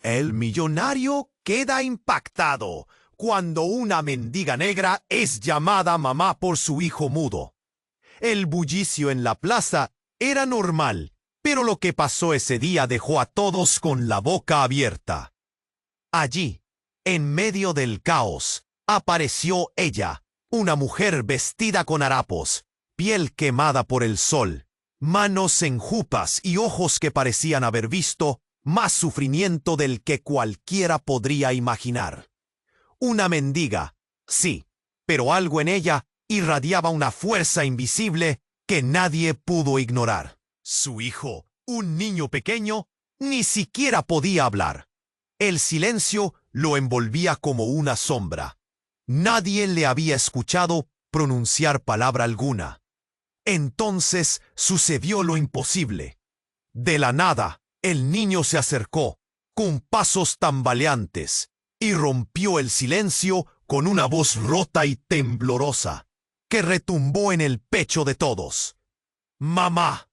El millonario queda impactado cuando una mendiga negra es llamada mamá por su hijo mudo. El bullicio en la plaza era normal, pero lo que pasó ese día dejó a todos con la boca abierta. Allí, en medio del caos, apareció ella, una mujer vestida con harapos, piel quemada por el sol, manos enjupas y ojos que parecían haber visto más sufrimiento del que cualquiera podría imaginar. Una mendiga, sí, pero algo en ella irradiaba una fuerza invisible que nadie pudo ignorar. Su hijo, un niño pequeño, ni siquiera podía hablar. El silencio lo envolvía como una sombra. Nadie le había escuchado pronunciar palabra alguna. Entonces sucedió lo imposible. De la nada, el niño se acercó, con pasos tambaleantes, y rompió el silencio con una voz rota y temblorosa, que retumbó en el pecho de todos. ¡Mamá!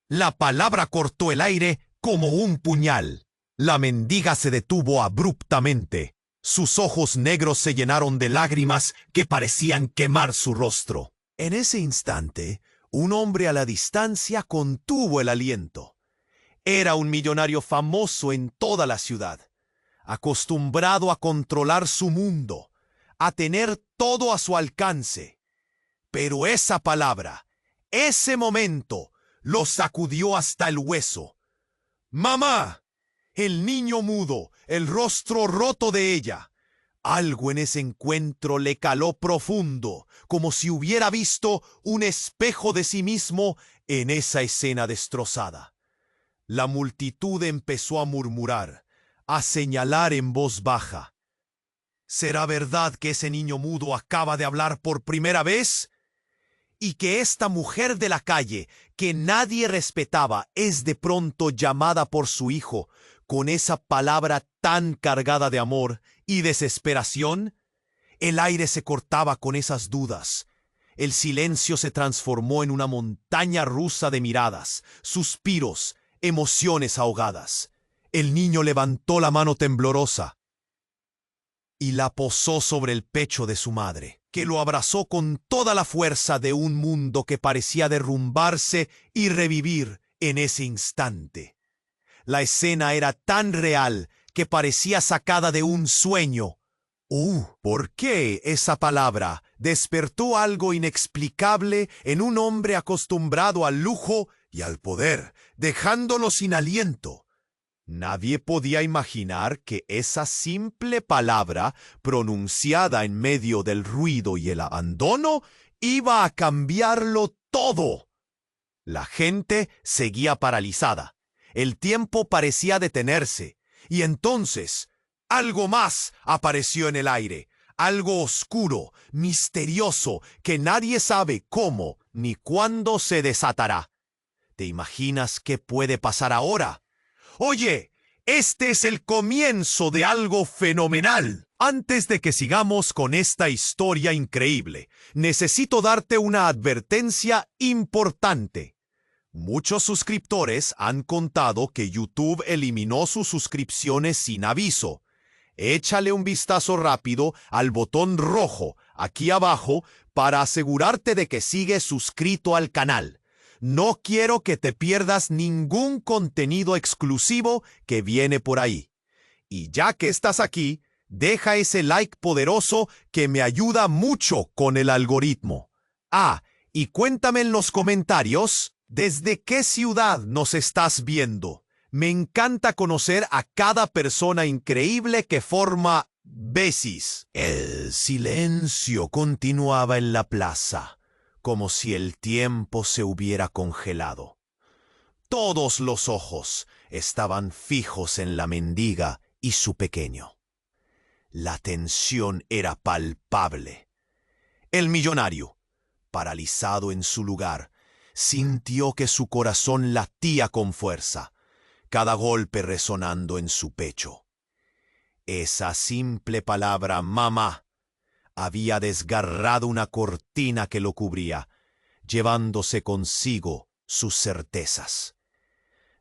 La palabra cortó el aire como un puñal. La mendiga se detuvo abruptamente. Sus ojos negros se llenaron de lágrimas que parecían quemar su rostro. En ese instante, un hombre a la distancia contuvo el aliento. Era un millonario famoso en toda la ciudad, acostumbrado a controlar su mundo, a tener todo a su alcance. Pero esa palabra, ese momento, lo sacudió hasta el hueso. ¡Mamá! El niño mudo, el rostro roto de ella. Algo en ese encuentro le caló profundo, como si hubiera visto un espejo de sí mismo en esa escena destrozada. La multitud empezó a murmurar, a señalar en voz baja. ¿Será verdad que ese niño mudo acaba de hablar por primera vez? ¿Y que esta mujer de la calle, que nadie respetaba, es de pronto llamada por su hijo con esa palabra tan cargada de amor y desesperación? El aire se cortaba con esas dudas. El silencio se transformó en una montaña rusa de miradas, suspiros, emociones ahogadas. El niño levantó la mano temblorosa y la posó sobre el pecho de su madre, que lo abrazó con toda la fuerza de un mundo que parecía derrumbarse y revivir en ese instante. La escena era tan real que parecía sacada de un sueño. ¿Por qué esa palabra despertó algo inexplicable en un hombre acostumbrado al lujo y al poder, dejándolo sin aliento? Nadie podía imaginar que esa simple palabra, pronunciada en medio del ruido y el abandono, iba a cambiarlo todo. La gente seguía paralizada. El tiempo parecía detenerse. Y entonces, algo más apareció en el aire. Algo oscuro, misterioso, que nadie sabe cómo ni cuándo se desatará. ¿Te imaginas qué puede pasar ahora? Oye, este es el comienzo de algo fenomenal. Antes de que sigamos con esta historia increíble, necesito darte una advertencia importante. Muchos suscriptores han contado que YouTube eliminó sus suscripciones sin aviso. Échale un vistazo rápido al botón rojo aquí abajo para asegurarte de que sigues suscrito al canal. No quiero que te pierdas ningún contenido exclusivo que viene por ahí. Y ya que estás aquí, deja ese like poderoso que me ayuda mucho con el algoritmo. Y cuéntame en los comentarios desde qué ciudad nos estás viendo. Me encanta conocer a cada persona increíble que forma Besis. El silencio continuaba en la plaza, como si el tiempo se hubiera congelado. Todos los ojos estaban fijos en la mendiga y su pequeño. La tensión era palpable. El millonario, paralizado en su lugar, sintió que su corazón latía con fuerza, cada golpe resonando en su pecho. Esa simple palabra, mamá, había desgarrado una cortina que lo cubría, llevándose consigo sus certezas.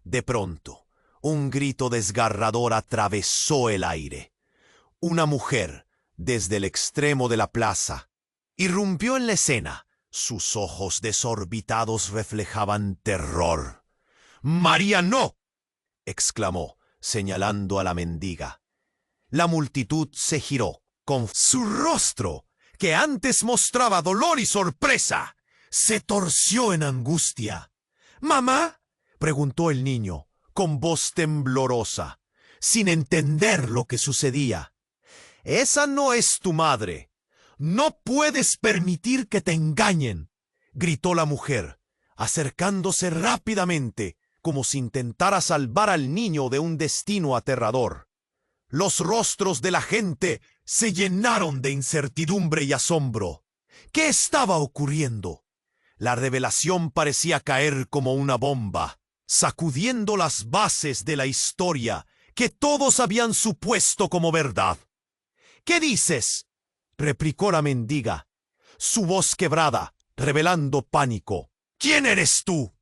De pronto, Un grito desgarrador atravesó el aire. Una mujer, desde el extremo de la plaza, irrumpió en la escena. Sus ojos desorbitados reflejaban terror. «¡María, no!», exclamó, señalando a la mendiga. La multitud se giró. Con su rostro, que antes mostraba dolor y sorpresa, se torció en angustia. «¿Mamá?», preguntó el niño, con voz temblorosa, sin entender lo que sucedía. «Esa no es tu madre. No puedes permitir que te engañen», gritó la mujer, acercándose rápidamente, como si intentara salvar al niño de un destino aterrador. Los rostros de la gente se llenaron de incertidumbre y asombro. ¿Qué estaba ocurriendo? La revelación parecía caer como una bomba, sacudiendo las bases de la historia que todos habían supuesto como verdad. «¿Qué dices?», replicó la mendiga, su voz quebrada, revelando pánico. «¿Quién eres tú?».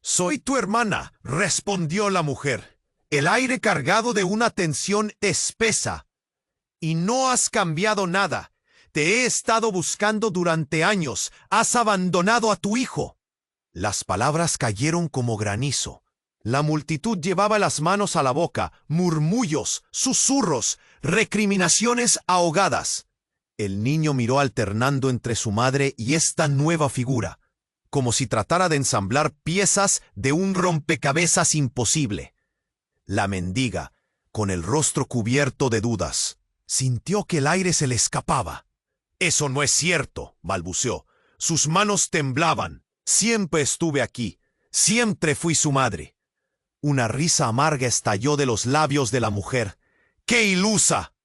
«Soy tu hermana», respondió la mujer, el aire cargado de una tensión espesa. «Y no has cambiado nada. Te he estado buscando durante años. Has abandonado a tu hijo». Las palabras cayeron como granizo. La multitud llevaba las manos a la boca, murmullos, susurros, recriminaciones ahogadas. El niño miró alternando entre su madre y esta nueva figura, como si tratara de ensamblar piezas de un rompecabezas imposible. La mendiga, con el rostro cubierto de dudas, sintió que el aire se le escapaba. «Eso no es cierto», balbuceó. Sus manos temblaban. «Siempre estuve aquí. Siempre fui su madre». Una risa amarga estalló de los labios de la mujer. «¡Qué ilusa!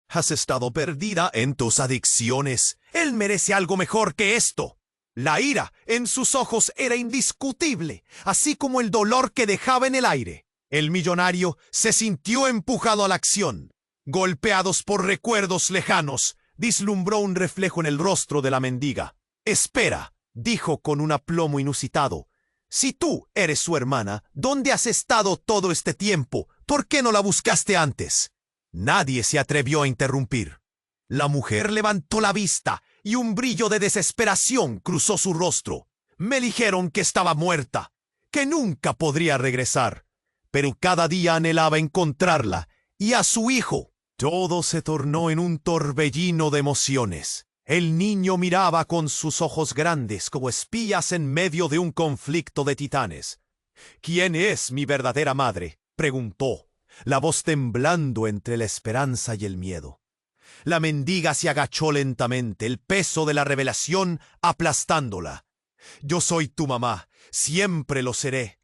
Has estado perdida en tus adicciones. Él merece algo mejor que esto». La ira en sus ojos era indiscutible, así como el dolor que dejaba en el aire. El millonario se sintió empujado a la acción. Golpeados por recuerdos lejanos, vislumbró un reflejo en el rostro de la mendiga. «Espera», dijo con un aplomo inusitado. «Si tú eres su hermana, ¿dónde has estado todo este tiempo? ¿Por qué no la buscaste antes?». Nadie se atrevió a interrumpir. La mujer levantó la vista y un brillo de desesperación cruzó su rostro. «Me dijeron que estaba muerta, que nunca podría regresar, pero cada día anhelaba encontrarla y a su hijo». Todo se tornó en un torbellino de emociones. El niño miraba con sus ojos grandes como espías en medio de un conflicto de titanes. «¿Quién es mi verdadera madre?», preguntó, la voz temblando entre la esperanza y el miedo. La mendiga se agachó lentamente, el peso de la revelación aplastándola. «Yo soy tu mamá, siempre lo seré».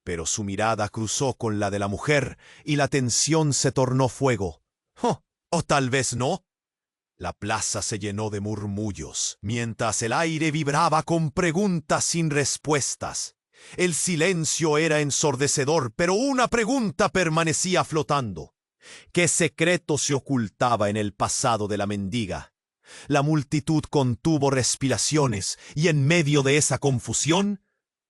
Pero su mirada cruzó con la de la mujer y la tensión se tornó fuego. «¿O tal vez no?». La plaza se llenó de murmullos, mientras el aire vibraba con preguntas sin respuestas. El silencio era ensordecedor, pero una pregunta permanecía flotando. ¿Qué secreto se ocultaba en el pasado de la mendiga? La multitud contuvo respiraciones y en medio de esa confusión,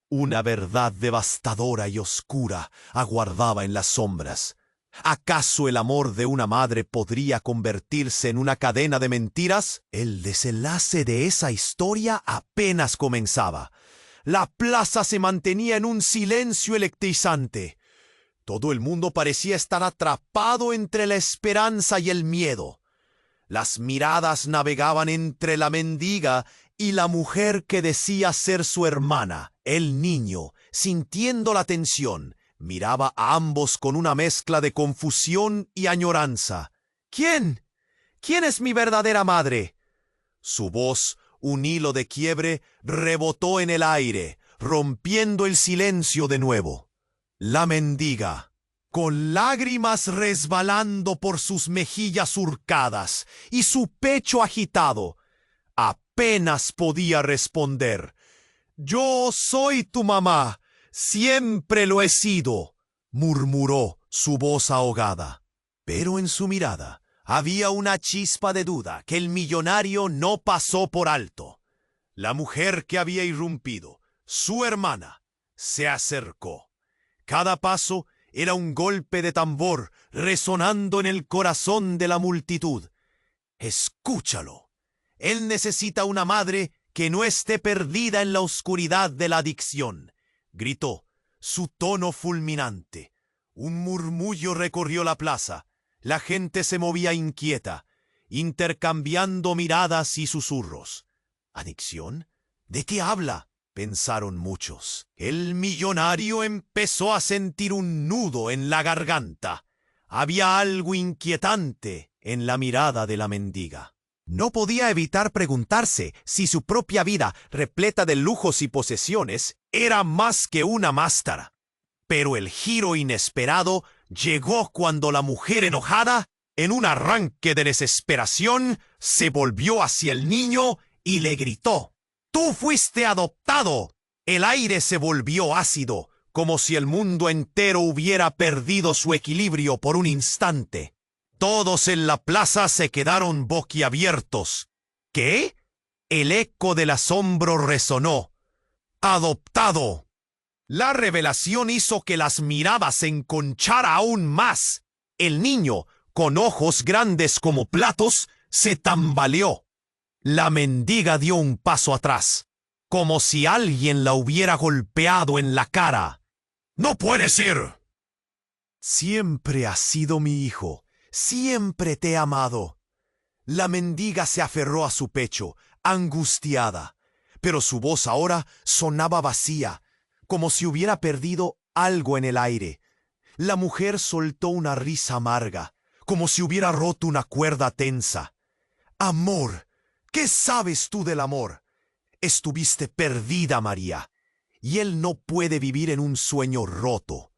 una verdad devastadora y oscura aguardaba en las sombras. ¿Acaso el amor de una madre podría convertirse en una cadena de mentiras? El desenlace de esa historia apenas comenzaba. La plaza se mantenía en un silencio electrizante. Todo el mundo parecía estar atrapado entre la esperanza y el miedo. Las miradas navegaban entre la mendiga y la mujer que decía ser su hermana. El niño, sintiendo la tensión, miraba a ambos con una mezcla de confusión y añoranza. «¿Quién? ¿Quién es mi verdadera madre?». Su voz, un hilo de quiebre, rebotó en el aire, rompiendo el silencio de nuevo. La mendiga, con lágrimas resbalando por sus mejillas surcadas y su pecho agitado, apenas podía responder. «Yo soy tu mamá, siempre lo he sido», murmuró su voz ahogada. Pero en su mirada había una chispa de duda que el millonario no pasó por alto. La mujer que había irrumpido, su hermana, se acercó. Cada paso Era un golpe de tambor resonando en el corazón de la multitud. Escúchalo. Él necesita una madre que no esté perdida en la oscuridad de la adicción, gritó, su tono fulminante. Un murmullo recorrió la plaza. La gente se movía inquieta, intercambiando miradas y susurros. ¿Adicción? ¿De qué habla?, pensaron muchos. El millonario empezó a sentir un nudo en la garganta. Había algo inquietante en la mirada de la mendiga. No podía evitar preguntarse si su propia vida, repleta de lujos y posesiones, era más que una máscara. Pero el giro inesperado llegó cuando la mujer enojada, en un arranque de desesperación, se volvió hacia el niño y le gritó: ¡Tú fuiste adoptado! El aire se volvió ácido, como si el mundo entero hubiera perdido su equilibrio por un instante. Todos en la plaza se quedaron boquiabiertos. ¿Qué? El eco del asombro resonó. ¡Adoptado! La revelación hizo que las miradas se enconchara aún más. El niño, con ojos grandes como platos, se tambaleó. La mendiga dio un paso atrás, como si alguien la hubiera golpeado en la cara. ¡No puede ser! Siempre has sido mi hijo. Siempre te he amado. La mendiga se aferró a su pecho, angustiada, pero su voz ahora sonaba vacía, como si hubiera perdido algo en el aire. La mujer soltó una risa amarga, como si hubiera roto una cuerda tensa. Amor, ¿qué sabes tú del amor? Estuviste perdida, María, y él no puede vivir en un sueño roto.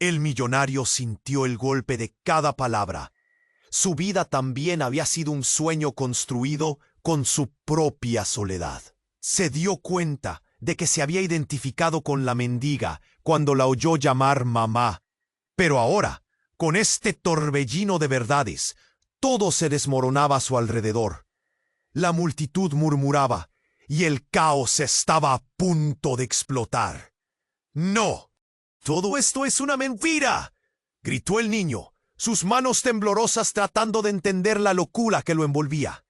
El millonario sintió el golpe de cada palabra. Su vida también había sido un sueño construido con su propia soledad. Se dio cuenta de que se había identificado con la mendiga cuando la oyó llamar mamá. Pero ahora, con este torbellino de verdades, todo se desmoronaba a su alrededor. La multitud murmuraba, y el caos estaba a punto de explotar. ¡No! ¡Todo esto es una mentira!, gritó el niño, sus manos temblorosas tratando de entender la locura que lo envolvía.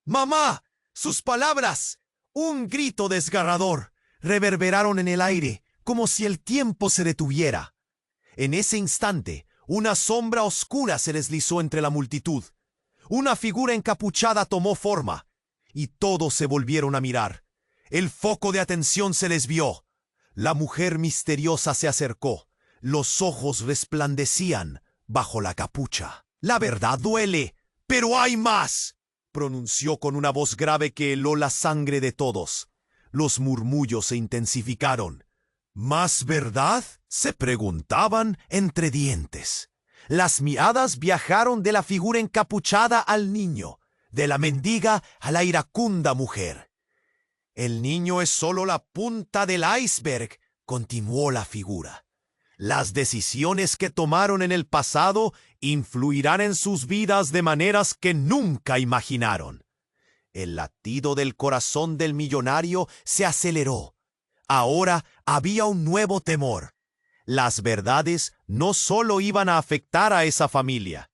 ¡Mamá! ¡Sus palabras! Un grito desgarrador reverberaron en el aire, como si el tiempo se detuviera. En ese instante, una sombra oscura se deslizó entre la multitud. Una figura encapuchada tomó forma, y todos se volvieron a mirar. El foco de atención se desvió. La mujer misteriosa se acercó. Los ojos resplandecían bajo la capucha. «La verdad duele, pero hay más», pronunció con una voz grave que heló la sangre de todos. Los murmullos se intensificaron. ¿Más verdad?, se preguntaban entre dientes. Las miradas viajaron de la figura encapuchada al niño, de la mendiga a la iracunda mujer. «El niño es solo la punta del iceberg», continuó la figura. «Las decisiones que tomaron en el pasado influirán en sus vidas de maneras que nunca imaginaron». El latido del corazón del millonario se aceleró. Ahora había un nuevo temor. Las verdades no solo iban a afectar a esa familia,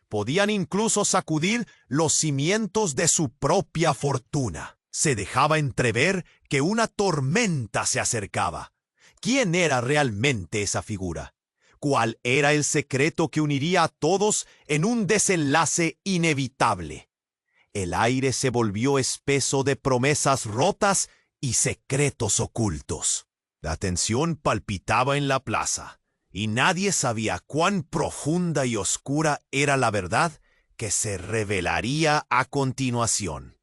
podían incluso sacudir los cimientos de su propia fortuna. Se dejaba entrever que una tormenta se acercaba. ¿Quién era realmente esa figura? ¿Cuál era el secreto que uniría a todos en un desenlace inevitable? El aire se volvió espeso de promesas rotas y secretos ocultos. La tensión palpitaba en la plaza, y nadie sabía cuán profunda y oscura era la verdad que se revelaría a continuación.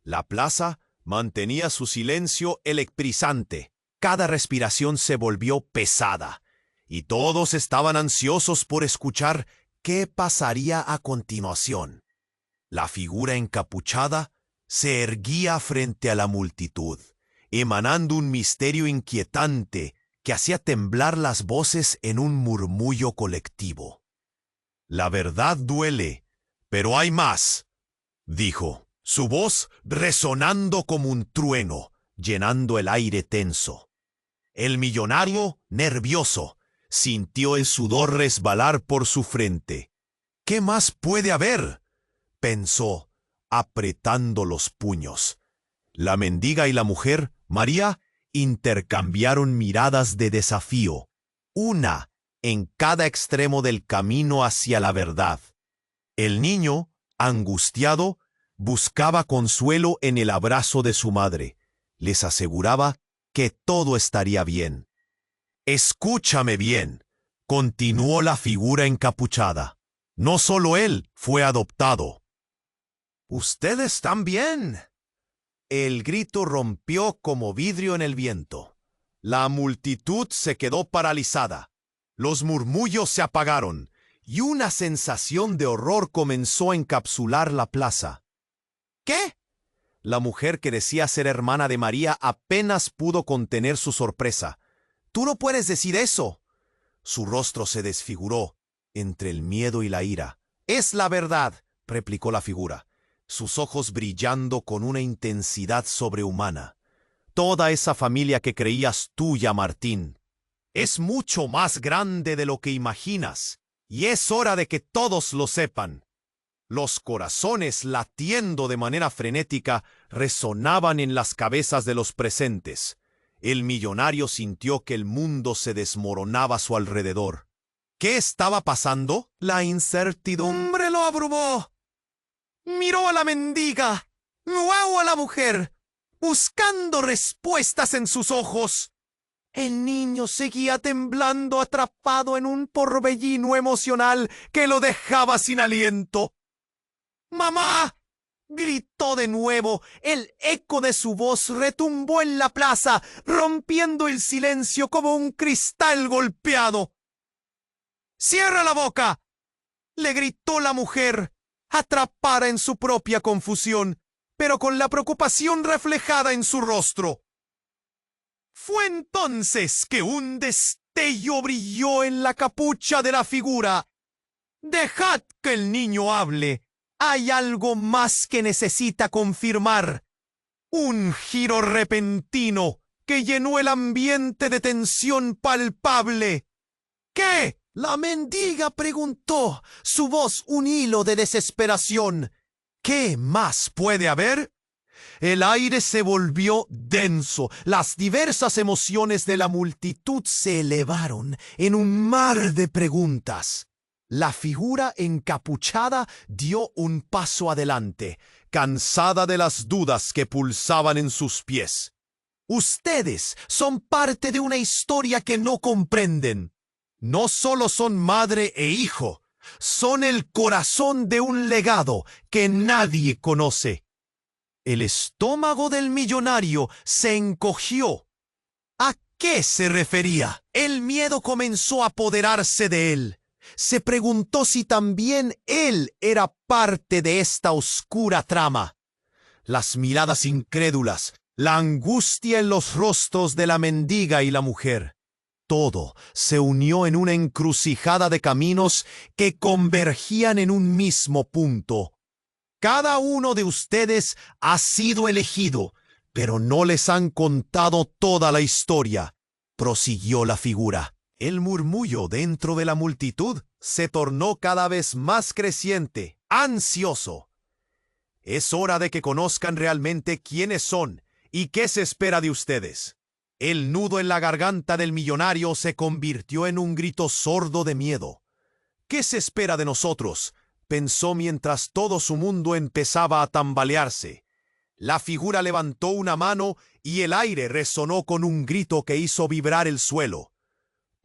La plaza mantenía su silencio electrizante. Cada respiración se volvió pesada, y todos estaban ansiosos por escuchar qué pasaría a continuación. La figura encapuchada se erguía frente a la multitud, emanando un misterio inquietante que hacía temblar las voces en un murmullo colectivo. «La verdad duele, pero hay más», dijo, su voz resonando como un trueno, llenando el aire tenso. El millonario, nervioso, Sintió el sudor resbalar por su frente. ¿Qué más puede haber?, pensó, apretando los puños. La mendiga y la mujer, María, intercambiaron miradas de desafío, una en cada extremo del camino hacia la verdad. El niño, angustiado, buscaba consuelo en el abrazo de su madre. Les aseguraba que todo estaría bien. «Escúchame bien», continuó la figura encapuchada. «No solo él fue adoptado». «¿Ustedes también?». El grito rompió como vidrio en el viento. La multitud se quedó paralizada. Los murmullos se apagaron y una sensación de horror comenzó a encapsular la plaza. ¿Qué? La mujer, que decía ser hermana de María, apenas pudo contener su sorpresa. «Tú no puedes decir eso». Su rostro se desfiguró entre el miedo y la ira. «Es la verdad», replicó la figura, sus ojos brillando con una intensidad sobrehumana. «Toda esa familia que creías tuya, Martín, es mucho más grande de lo que imaginas, y es hora de que todos lo sepan». Los corazones, latiendo de manera frenética, resonaban en las cabezas de los presentes. El millonario sintió que el mundo se desmoronaba a su alrededor. ¿Qué estaba pasando? La incertidumbre lo abrumó. Miró a la mendiga, luego a la mujer, buscando respuestas en sus ojos. El niño seguía temblando, atrapado en un torbellino emocional que lo dejaba sin aliento. «¡Mamá!», gritó de nuevo. El eco de su voz retumbó en la plaza, rompiendo el silencio como un cristal golpeado. «¡Cierra la boca!», le gritó la mujer, atrapada en su propia confusión, pero con la preocupación reflejada en su rostro. Fue entonces que un destello brilló en la capucha de la figura. «Dejad que el niño hable. Hay algo más que necesita confirmar». Un giro repentino que llenó el ambiente de tensión palpable. «¿Qué?», la mendiga preguntó, su voz un hilo de desesperación. «¿Qué más puede haber?». El aire se volvió denso. Las diversas emociones de la multitud se elevaron en un mar de preguntas. La figura encapuchada dio un paso adelante, cansada de las dudas que pulsaban en sus pies. «Ustedes son parte de una historia que no comprenden. No solo son madre e hijo, son el corazón de un legado que nadie conoce». El estómago del millonario se encogió. ¿A qué se refería? El miedo comenzó a apoderarse de él. Se preguntó si también él era parte de esta oscura trama. Las miradas incrédulas, la angustia en los rostros de la mendiga y la mujer. Todo se unió en una encrucijada de caminos que convergían en un mismo punto. «Cada uno de ustedes ha sido elegido, pero no les han contado toda la historia», prosiguió la figura. El murmullo dentro de la multitud se tornó cada vez más creciente, ansioso. «Es hora de que conozcan realmente quiénes son y qué se espera de ustedes». El nudo en la garganta del millonario se convirtió en un grito sordo de miedo. «¿Qué se espera de nosotros?», pensó mientras todo su mundo empezaba a tambalearse. La figura levantó una mano y el aire resonó con un grito que hizo vibrar el suelo.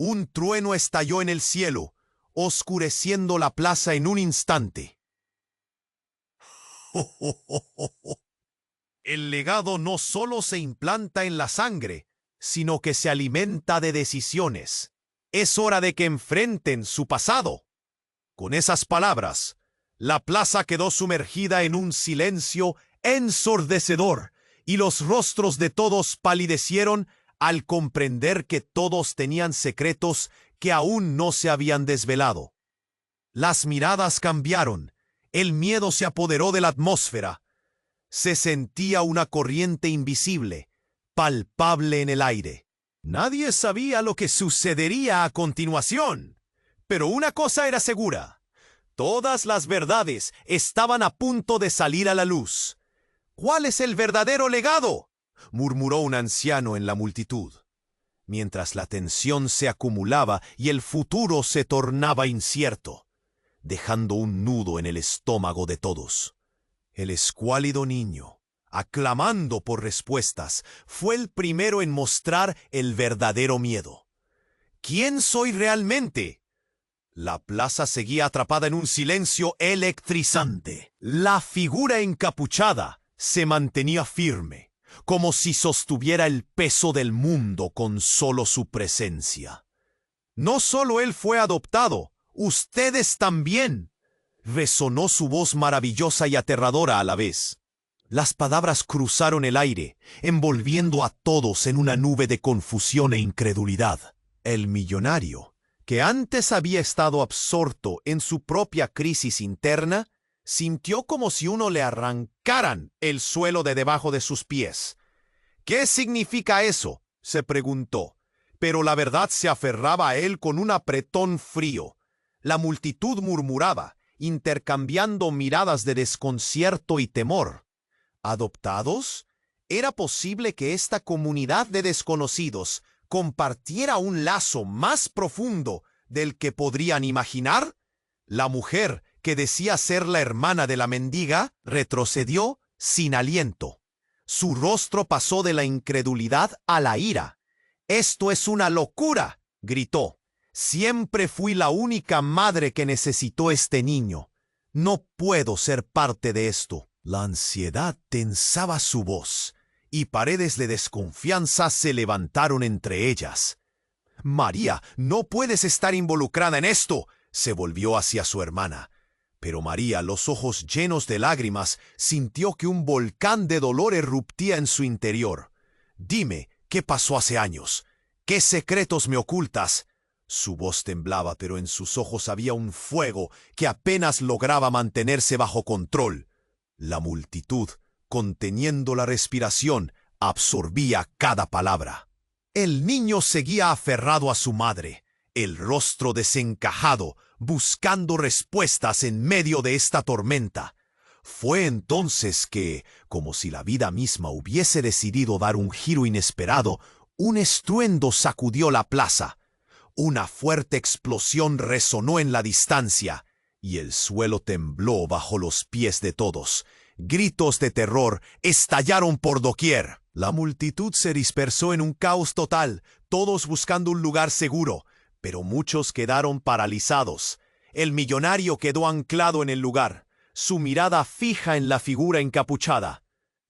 Un trueno estalló en el cielo, oscureciendo la plaza en un instante. El legado no solo se implanta en la sangre, sino que se alimenta de decisiones. Es hora de que enfrenten su pasado. Con esas palabras, la plaza quedó sumergida en un silencio ensordecedor y los rostros de todos palidecieron al comprender que todos tenían secretos que aún no se habían desvelado. Las miradas cambiaron, el miedo se apoderó de la atmósfera. Se sentía una corriente invisible, palpable en el aire. Nadie sabía lo que sucedería a continuación, pero una cosa era segura. Todas las verdades estaban a punto de salir a la luz. ¿Cuál es el verdadero legado?, murmuró un anciano en la multitud, mientras la tensión se acumulaba y el futuro se tornaba incierto, dejando un nudo en el estómago de todos. El escuálido niño, aclamando por respuestas, fue el primero en mostrar el verdadero miedo. ¿Quién soy realmente? La plaza seguía atrapada en un silencio electrizante. La figura encapuchada se mantenía firme, como si sostuviera el peso del mundo con solo su presencia. No solo él fue adoptado, ustedes también, resonó su voz maravillosa y aterradora a la vez. Las palabras cruzaron el aire, envolviendo a todos en una nube de confusión e incredulidad. El millonario, que antes había estado absorto en su propia crisis interna, sintió como si uno le arrancaran el suelo de debajo de sus pies. ¿Qué significa eso?, se preguntó, pero la verdad se aferraba a él con un apretón frío. La multitud murmuraba, intercambiando miradas de desconcierto y temor. ¿Adoptados? ¿Era posible que esta comunidad de desconocidos compartiera un lazo más profundo del que podrían imaginar? La mujer, que decía ser la hermana de la mendiga, retrocedió sin aliento. Su rostro pasó de la incredulidad a la ira. «¡Esto es una locura!», gritó. «Siempre fui la única madre que necesitó este niño. No puedo ser parte de esto». La ansiedad tensaba su voz, y paredes de desconfianza se levantaron entre ellas. «María, no puedes estar involucrada en esto», se volvió hacia su hermana. Pero María, los ojos llenos de lágrimas, sintió que un volcán de dolor eruptía en su interior. «Dime, ¿qué pasó hace años? ¿Qué secretos me ocultas?». Su voz temblaba, pero en sus ojos había un fuego que apenas lograba mantenerse bajo control. La multitud, conteniendo la respiración, absorbía cada palabra. El niño seguía aferrado a su madre, el rostro desencajado, buscando respuestas en medio de esta tormenta. Fue entonces que, como si la vida misma hubiese decidido dar un giro inesperado, un estruendo sacudió la plaza. Una fuerte explosión resonó en la distancia, y el suelo tembló bajo los pies de todos. Gritos de terror estallaron por doquier. La multitud se dispersó en un caos total, todos buscando un lugar seguro, pero muchos quedaron paralizados. El millonario quedó anclado en el lugar, su mirada fija en la figura encapuchada.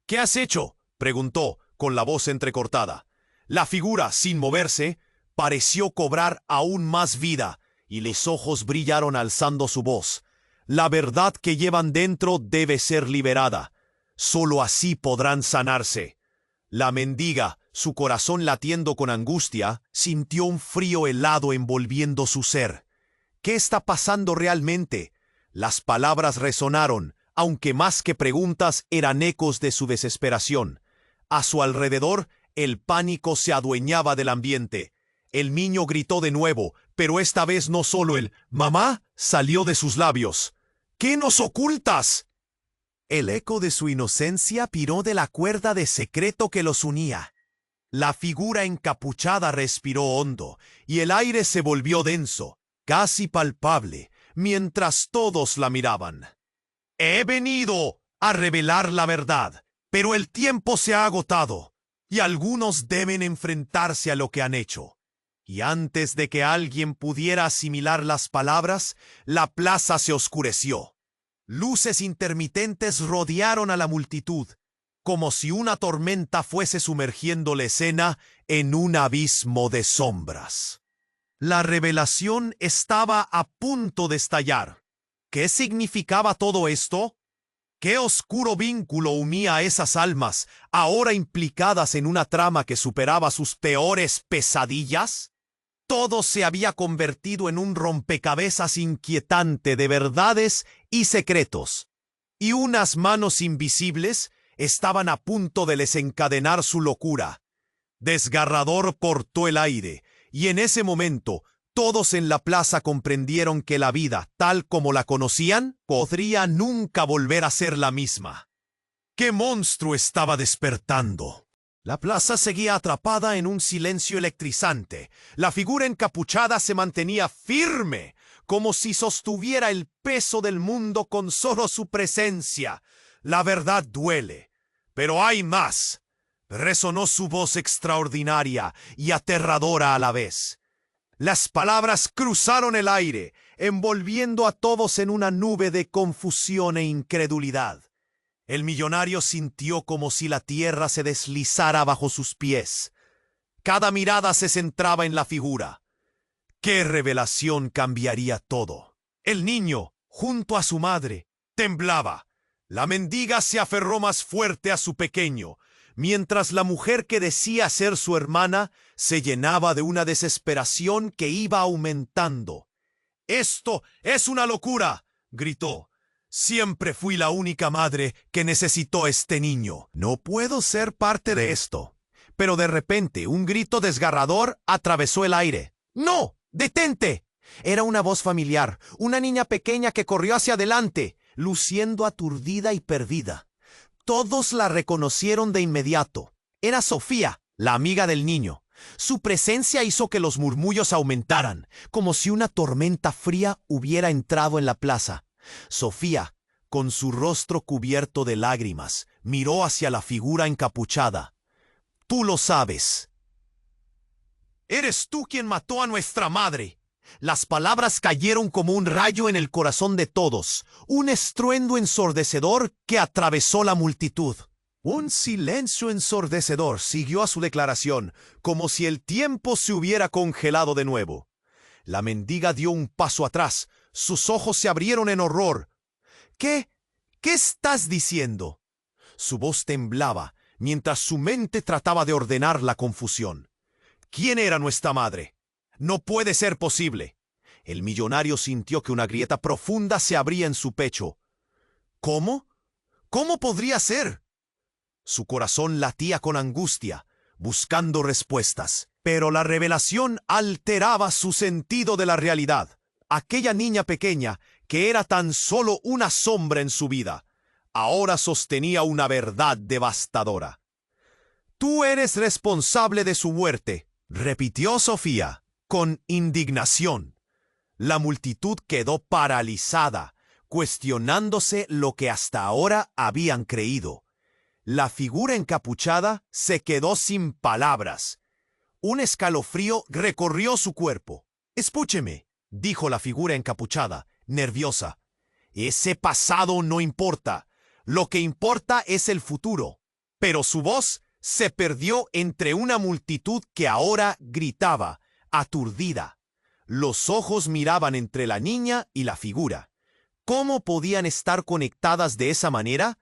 «¿Qué has hecho?», preguntó, con la voz entrecortada. La figura, sin moverse, pareció cobrar aún más vida, y los ojos brillaron alzando su voz. «La verdad que llevan dentro debe ser liberada. Solo así podrán sanarse». La mendiga, su corazón latiendo con angustia, sintió un frío helado envolviendo su ser. ¿Qué está pasando realmente? Las palabras resonaron, aunque más que preguntas eran ecos de su desesperación. A su alrededor, el pánico se adueñaba del ambiente. El niño gritó de nuevo, pero esta vez no solo el «mamá» salió de sus labios. «¿Qué nos ocultas?». El eco de su inocencia piró de la cuerda de secreto que los unía. La figura encapuchada respiró hondo, y el aire se volvió denso, casi palpable, mientras todos la miraban. «He venido a revelar la verdad, pero el tiempo se ha agotado, y algunos deben enfrentarse a lo que han hecho». Y antes de que alguien pudiera asimilar las palabras, la plaza se oscureció. Luces intermitentes rodearon a la multitud, como si una tormenta fuese sumergiendo la escena en un abismo de sombras. La revelación estaba a punto de estallar. ¿Qué significaba todo esto? ¿Qué oscuro vínculo unía a esas almas, ahora implicadas en una trama que superaba sus peores pesadillas? Todo se había convertido en un rompecabezas inquietante de verdades y secretos, y unas manos invisibles estaban a punto de desencadenar su locura. Desgarrador cortó el aire, y en ese momento todos en la plaza comprendieron que la vida, tal como la conocían, podría nunca volver a ser la misma. ¿Qué monstruo estaba despertando? La plaza seguía atrapada en un silencio electrizante. La figura encapuchada se mantenía firme, como si sostuviera el peso del mundo con solo su presencia. La verdad duele, pero hay más. Resonó su voz extraordinaria y aterradora a la vez. Las palabras cruzaron el aire, envolviendo a todos en una nube de confusión e incredulidad. El millonario sintió como si la tierra se deslizara bajo sus pies. Cada mirada se centraba en la figura. ¡Qué revelación cambiaría todo! El niño, junto a su madre, temblaba. La mendiga se aferró más fuerte a su pequeño, mientras la mujer que decía ser su hermana se llenaba de una desesperación que iba aumentando. «¡Esto es una locura!», gritó. «Siempre fui la única madre que necesitó este niño. No puedo ser parte de esto». Pero de repente un grito desgarrador atravesó el aire. «¡No! ¡Detente!». Era una voz familiar, una niña pequeña que corrió hacia adelante, luciendo aturdida y perdida. Todos la reconocieron de inmediato. Era Sofía, la amiga del niño. Su presencia hizo que los murmullos aumentaran, como si una tormenta fría hubiera entrado en la plaza. Sofía, con su rostro cubierto de lágrimas, miró hacia la figura encapuchada. «Tú lo sabes. Eres tú quien mató a nuestra madre». Las palabras cayeron como un rayo en el corazón de todos, un estruendo ensordecedor que atravesó la multitud. Un silencio ensordecedor siguió a su declaración, como si el tiempo se hubiera congelado de nuevo. La mendiga dio un paso atrás, sus ojos se abrieron en horror. ¿Qué estás diciendo?». Su voz temblaba, mientras su mente trataba de ordenar la confusión. «¿Quién era nuestra madre? No puede ser posible». El millonario sintió que una grieta profunda se abría en su pecho. «¿Cómo? ¿Cómo podría ser?». Su corazón latía con angustia, buscando respuestas. Pero la revelación alteraba su sentido de la realidad. Aquella niña pequeña, que era tan solo una sombra en su vida, ahora sostenía una verdad devastadora. «Tú eres responsable de su muerte», repitió Sofía, con indignación. La multitud quedó paralizada, cuestionándose lo que hasta ahora habían creído. La figura encapuchada se quedó sin palabras. Un escalofrío recorrió su cuerpo. «Escúcheme», dijo la figura encapuchada, nerviosa. «Ese pasado no importa. Lo que importa es el futuro». Pero su voz se perdió entre una multitud que ahora gritaba, aturdida. Los ojos miraban entre la niña y la figura. ¿Cómo podían estar conectadas de esa manera?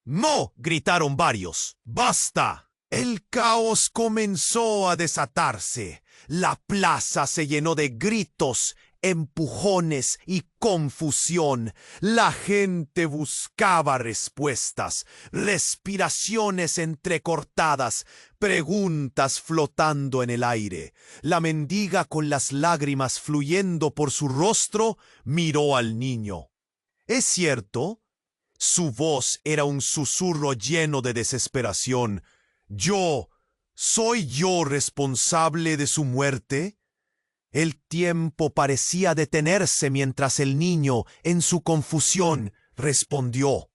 «¡No!», gritaron varios. «¡Basta!». El caos comenzó a desatarse. La plaza se llenó de gritos, empujones y confusión. La gente buscaba respuestas, respiraciones entrecortadas, preguntas flotando en el aire. La mendiga, con las lágrimas fluyendo por su rostro, miró al niño. «¿Es cierto?». Su voz era un susurro lleno de desesperación. ¿Soy yo responsable de su muerte?». El tiempo parecía detenerse mientras el niño, en su confusión, respondió: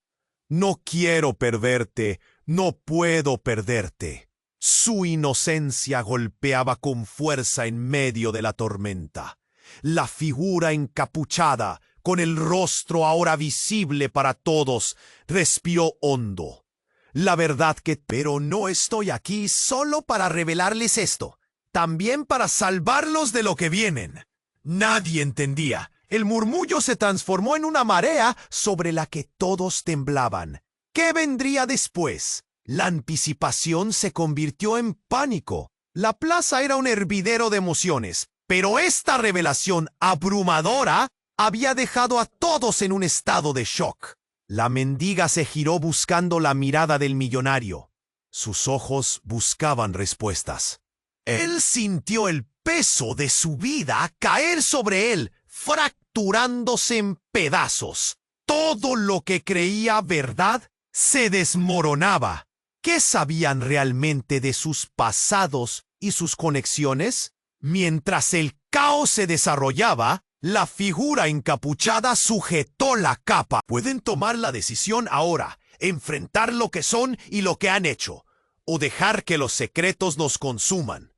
«No quiero perderte, no puedo perderte». Su inocencia golpeaba con fuerza en medio de la tormenta. La figura encapuchada, con el rostro ahora visible para todos, respiró hondo. «La verdad que... Pero no estoy aquí solo para revelarles esto. También para salvarlos de lo que vienen». Nadie entendía. El murmullo se transformó en una marea sobre la que todos temblaban. ¿Qué vendría después? La anticipación se convirtió en pánico. La plaza era un hervidero de emociones, pero esta revelación abrumadora había dejado a todos en un estado de shock. La mendiga se giró buscando la mirada del millonario. Sus ojos buscaban respuestas. Él sintió el peso de su vida caer sobre él, fracturándose en pedazos. Todo lo que creía verdad se desmoronaba. ¿Qué sabían realmente de sus pasados y sus conexiones? Mientras el caos se desarrollaba, la figura encapuchada sujetó la capa. Pueden tomar la decisión ahora, enfrentar lo que son y lo que han hecho, o dejar que los secretos nos consuman.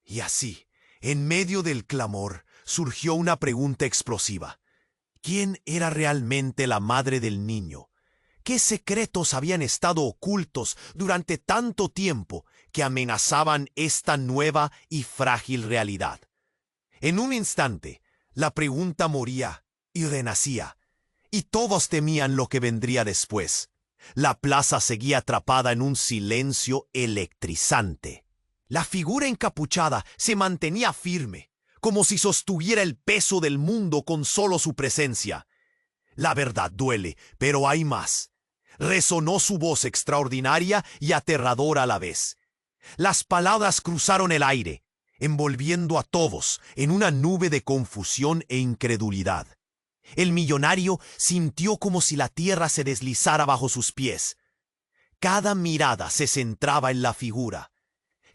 Y así, en medio del clamor, surgió una pregunta explosiva. ¿Quién era realmente la madre del niño? ¿Qué secretos habían estado ocultos durante tanto tiempo que amenazaban esta nueva y frágil realidad? En un instante, la pregunta moría y renacía, y todos temían lo que vendría después. La plaza seguía atrapada en un silencio electrizante. La figura encapuchada se mantenía firme, como si sostuviera el peso del mundo con solo su presencia. La verdad duele, pero hay más. Resonó su voz extraordinaria y aterradora a la vez. Las palabras cruzaron el aire, envolviendo a todos en una nube de confusión e incredulidad. El millonario sintió como si la tierra se deslizara bajo sus pies. Cada mirada se centraba en la figura.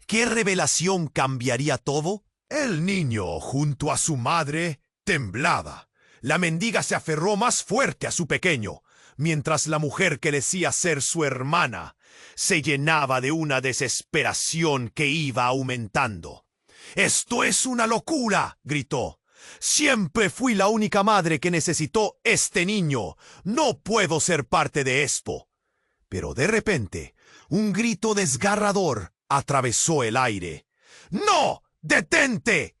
¿Qué revelación cambiaría todo? El niño, junto a su madre, temblaba. La mendiga se aferró más fuerte a su pequeño, mientras la mujer que decía ser su hermana se llenaba de una desesperación que iba aumentando. «¡Esto es una locura!», gritó. «Siempre fui la única madre que necesitó este niño. No puedo ser parte de esto». Pero de repente, un grito desgarrador atravesó el aire. «¡No! ¡Detente!».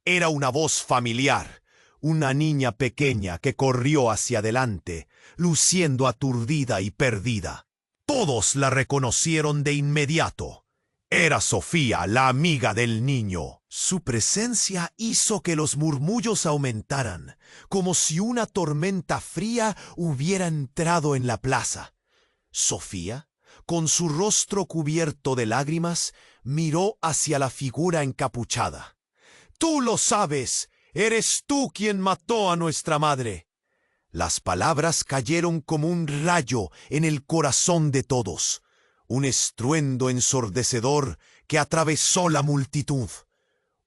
Era una voz familiar, una niña pequeña que corrió hacia adelante, luciendo aturdida y perdida. Todos la reconocieron de inmediato. Era Sofía, la amiga del niño. Su presencia hizo que los murmullos aumentaran, como si una tormenta fría hubiera entrado en la plaza. Sofía, con su rostro cubierto de lágrimas, miró hacia la figura encapuchada. «Tú lo sabes, eres tú quien mató a nuestra madre». Las palabras cayeron como un rayo en el corazón de todos, un estruendo ensordecedor que atravesó la multitud.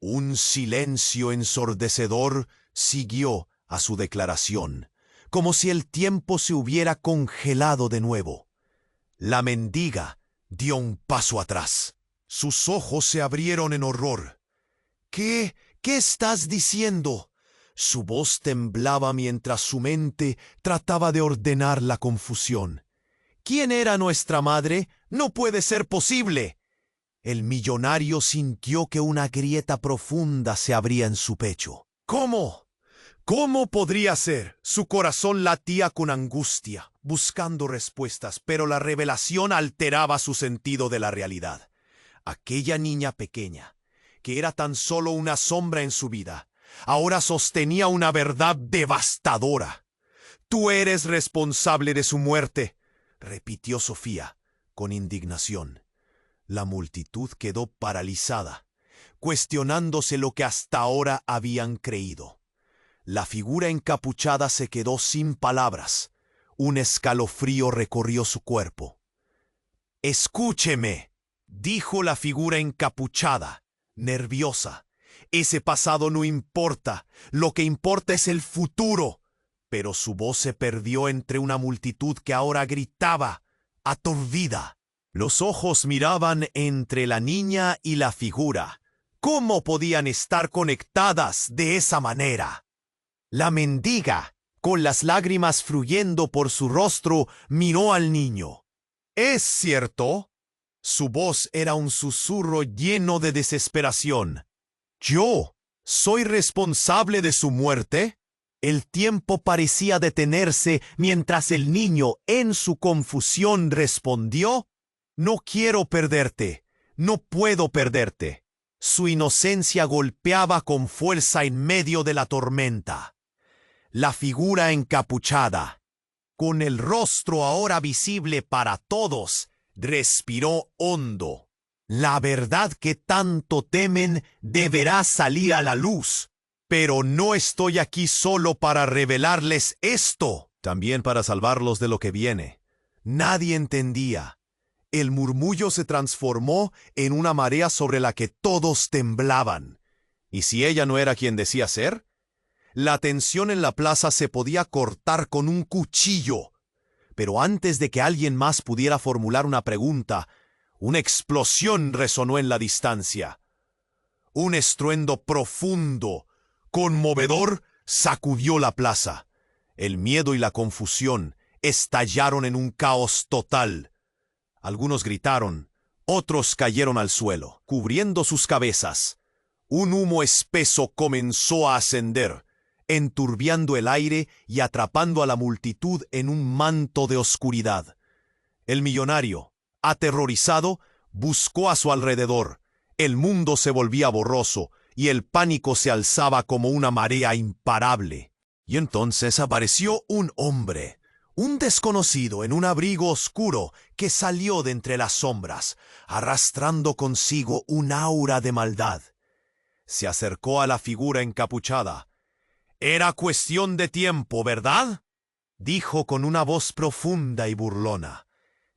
Un silencio ensordecedor siguió a su declaración, como si el tiempo se hubiera congelado de nuevo. La mendiga dio un paso atrás. Sus ojos se abrieron en horror. ¿Qué estás diciendo?». Su voz temblaba mientras su mente trataba de ordenar la confusión. «¿Quién era nuestra madre? ¡No puede ser posible!». El millonario sintió que una grieta profunda se abría en su pecho. «¿Cómo? ¿Cómo podría ser?». Su corazón latía con angustia, buscando respuestas, pero la revelación alteraba su sentido de la realidad. Aquella niña pequeña, que era tan solo una sombra en su vida, ahora sostenía una verdad devastadora. «Tú eres responsable de su muerte», repitió Sofía, con indignación. La multitud quedó paralizada, cuestionándose lo que hasta ahora habían creído. La figura encapuchada se quedó sin palabras. Un escalofrío recorrió su cuerpo. «Escúcheme», dijo la figura encapuchada, nerviosa. «Ese pasado no importa, lo que importa es el futuro». Pero su voz se perdió entre una multitud que ahora gritaba, aturdida. Los ojos miraban entre la niña y la figura. ¿Cómo podían estar conectadas de esa manera? La mendiga, con las lágrimas fluyendo por su rostro, miró al niño. «¿Es cierto?». Su voz era un susurro lleno de desesperación. «¿Yo soy responsable de su muerte?». El tiempo parecía detenerse mientras el niño, en su confusión, respondió: «No quiero perderte, no puedo perderte». Su inocencia golpeaba con fuerza en medio de la tormenta. La figura encapuchada, con el rostro ahora visible para todos, Respiró hondo. La verdad que tanto temen deberá salir a la luz. Pero no estoy aquí solo para revelarles esto, también para salvarlos de lo que viene. Nadie entendía. El murmullo se transformó en una marea sobre la que todos temblaban. ¿Y si ella no era quien decía ser? La tensión en la plaza se podía cortar con un cuchillo. Pero antes de que alguien más pudiera formular una pregunta, una explosión resonó en la distancia. Un estruendo profundo, conmovedor, sacudió la plaza. El miedo y la confusión estallaron en un caos total. Algunos gritaron, otros cayeron al suelo, cubriendo sus cabezas. Un humo espeso comenzó a ascender, enturbiando el aire y atrapando a la multitud en un manto de oscuridad. El millonario, aterrorizado, buscó a su alrededor. El mundo se volvía borroso y el pánico se alzaba como una marea imparable. Y entonces apareció un hombre, un desconocido en un abrigo oscuro que salió de entre las sombras, arrastrando consigo un aura de maldad. Se acercó a la figura encapuchada. «Era cuestión de tiempo, ¿verdad?», dijo con una voz profunda y burlona.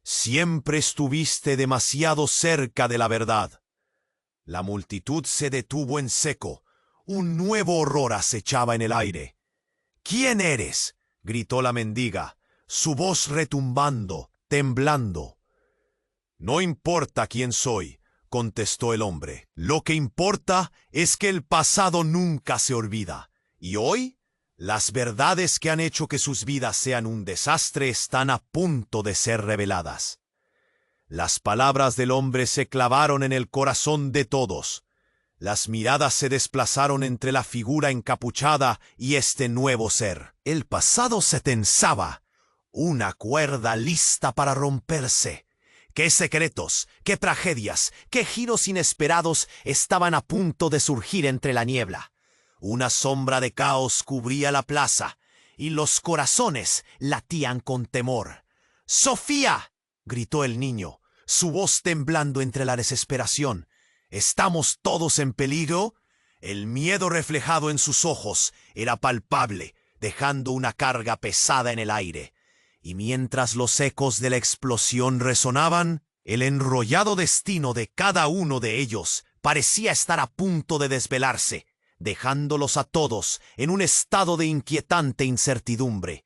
«Siempre estuviste demasiado cerca de la verdad». La multitud se detuvo en seco. Un nuevo horror acechaba en el aire. «¿Quién eres?», gritó la mendiga, su voz retumbando, temblando. «No importa quién soy», contestó el hombre. «Lo que importa es que el pasado nunca se olvida. Y hoy, las verdades que han hecho que sus vidas sean un desastre están a punto de ser reveladas». Las palabras del hombre se clavaron en el corazón de todos. Las miradas se desplazaron entre la figura encapuchada y este nuevo ser. El pasado se tensaba, una cuerda lista para romperse. ¿Qué secretos, qué tragedias, qué giros inesperados estaban a punto de surgir entre la niebla? Una sombra de caos cubría la plaza, y los corazones latían con temor. «¡Sofía!», gritó el niño, su voz temblando entre la desesperación. «¿Estamos todos en peligro?». El miedo reflejado en sus ojos era palpable, dejando una carga pesada en el aire. Y mientras los ecos de la explosión resonaban, el enrollado destino de cada uno de ellos parecía estar a punto de desvelarse, dejándolos a todos en un estado de inquietante incertidumbre.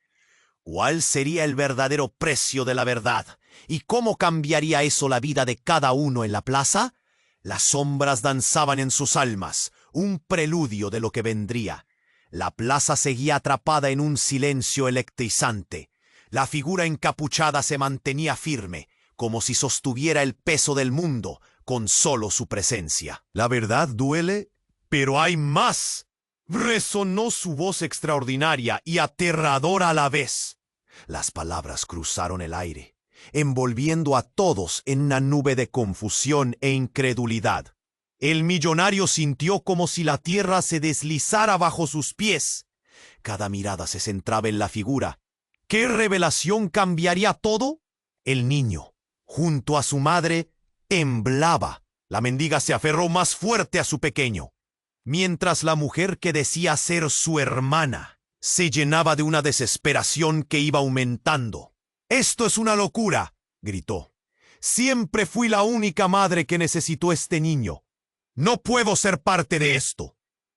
¿Cuál sería el verdadero precio de la verdad? ¿Y cómo cambiaría eso la vida de cada uno en la plaza? Las sombras danzaban en sus almas, un preludio de lo que vendría. La plaza seguía atrapada en un silencio electrizante. La figura encapuchada se mantenía firme, como si sostuviera el peso del mundo con solo su presencia. «La verdad duele, pero hay más», resonó su voz extraordinaria y aterradora a la vez. Las palabras cruzaron el aire, envolviendo a todos en una nube de confusión e incredulidad. El millonario sintió como si la tierra se deslizara bajo sus pies. Cada mirada se centraba en la figura. ¿Qué revelación cambiaría todo? El niño, junto a su madre, temblaba. La mendiga se aferró más fuerte a su pequeño, mientras la mujer que decía ser su hermana se llenaba de una desesperación que iba aumentando. «¡Esto es una locura!», gritó. «Siempre fui la única madre que necesitó este niño. No puedo ser parte de esto».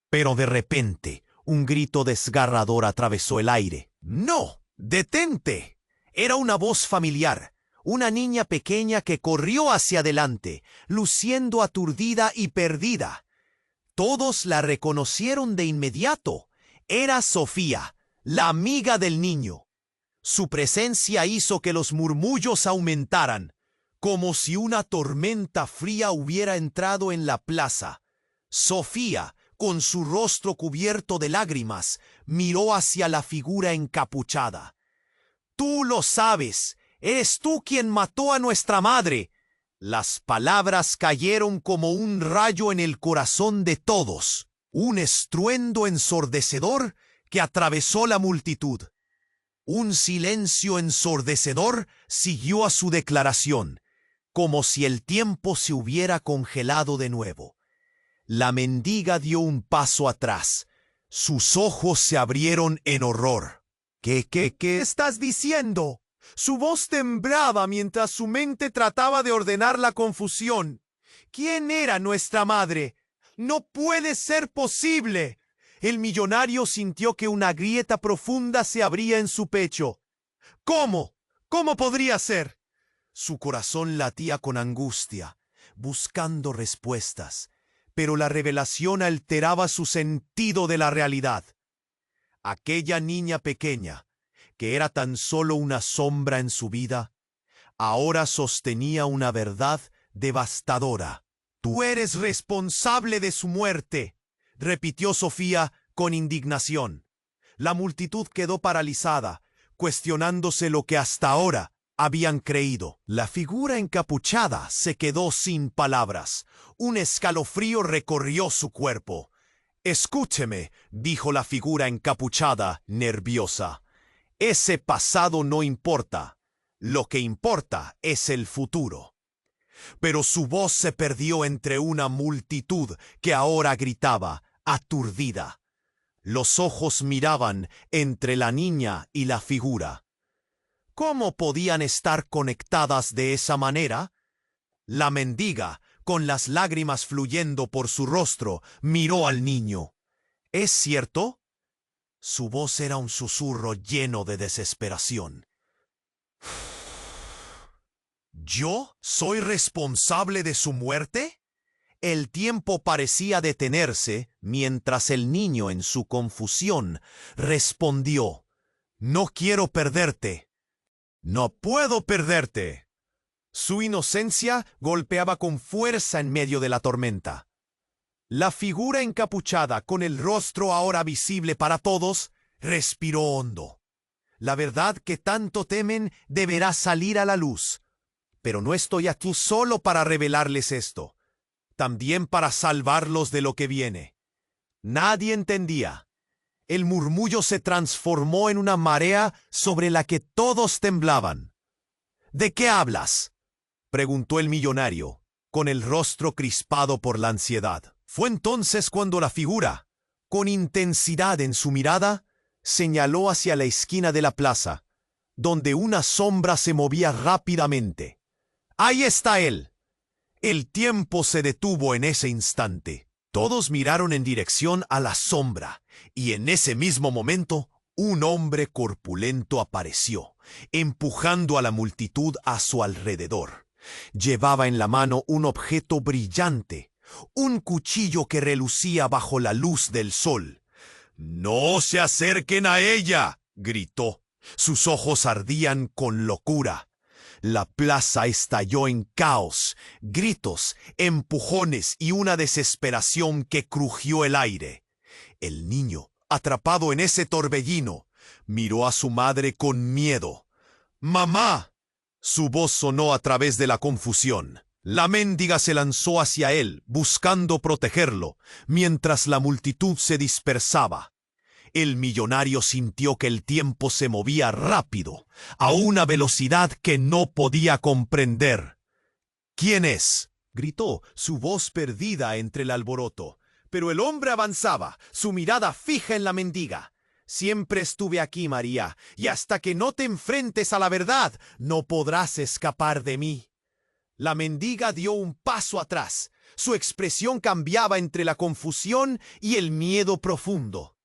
Pero de repente, un grito desgarrador atravesó el aire. «¡No! ¡Detente!». Era una voz familiar, una niña pequeña que corrió hacia adelante, luciendo aturdida y perdida. Todos la reconocieron de inmediato. Era Sofía, la amiga del niño. Su presencia hizo que los murmullos aumentaran, como si una tormenta fría hubiera entrado en la plaza. Sofía, con su rostro cubierto de lágrimas, miró hacia la figura encapuchada. «Tú lo sabes, eres tú quien mató a nuestra madre». Las palabras cayeron como un rayo en el corazón de todos. Un estruendo ensordecedor que atravesó la multitud. Un silencio ensordecedor siguió a su declaración. como si el tiempo se hubiera congelado de nuevo. La mendiga dio un paso atrás. Sus ojos se abrieron en horror. ¿Qué estás diciendo? Su voz temblaba mientras su mente trataba de ordenar la confusión. ¿Quién era nuestra madre? ¡No puede ser posible! El millonario sintió que una grieta profunda se abría en su pecho. ¿Cómo? ¿Cómo podría ser? Su corazón latía con angustia, buscando respuestas, pero la revelación alteraba su sentido de la realidad. Aquella niña pequeña, que era tan solo una sombra en su vida, ahora sostenía una verdad devastadora. «Tú eres responsable de su muerte», repitió Sofía con indignación. La multitud quedó paralizada, cuestionándose lo que hasta ahora habían creído. La figura encapuchada se quedó sin palabras. Un escalofrío recorrió su cuerpo. «Escúcheme», dijo la figura encapuchada, nerviosa. «Ese pasado no importa. Lo que importa es el futuro». Pero su voz se perdió entre una multitud que ahora gritaba, aturdida. Los ojos miraban entre la niña y la figura. ¿Cómo podían estar conectadas de esa manera? La mendiga, con las lágrimas fluyendo por su rostro, miró al niño. ¿Es cierto? Su voz era un susurro lleno de desesperación. ¿Yo soy responsable de su muerte? El tiempo parecía detenerse mientras el niño, en su confusión, respondió: «No quiero perderte». «No puedo perderte». Su inocencia golpeaba con fuerza en medio de la tormenta. La figura encapuchada, con el rostro ahora visible para todos, respiró hondo. La verdad que tanto temen deberá salir a la luz. Pero no estoy aquí solo para revelarles esto, también para salvarlos de lo que viene. Nadie entendía. El murmullo se transformó en una marea sobre la que todos temblaban. «¿De qué hablas?», preguntó el millonario, con el rostro crispado por la ansiedad. Fue entonces cuando la figura, con intensidad en su mirada, señaló hacia la esquina de la plaza, donde una sombra se movía rápidamente. «Ahí está él». El tiempo se detuvo en ese instante. Todos miraron en dirección a la sombra, y en ese mismo momento, un hombre corpulento apareció, empujando a la multitud a su alrededor. Llevaba en la mano un objeto brillante, un cuchillo que relucía bajo la luz del sol. «¡No se acerquen a ella!», gritó. Sus ojos ardían con locura. La plaza estalló en caos, gritos, empujones y una desesperación que crujió el aire. El niño, atrapado en ese torbellino, miró a su madre con miedo. «¡Mamá!». Su voz sonó a través de la confusión. La mendiga se lanzó hacia él, buscando protegerlo, mientras la multitud se dispersaba. El millonario sintió que el tiempo se movía rápido, a una velocidad que no podía comprender. «¿Quién es?», gritó, su voz perdida entre el alboroto. Pero el hombre avanzaba, su mirada fija en la mendiga. «Siempre estuve aquí, María, y hasta que no te enfrentes a la verdad, no podrás escapar de mí». La mendiga dio un paso atrás. Su expresión cambiaba entre la confusión y el miedo profundo.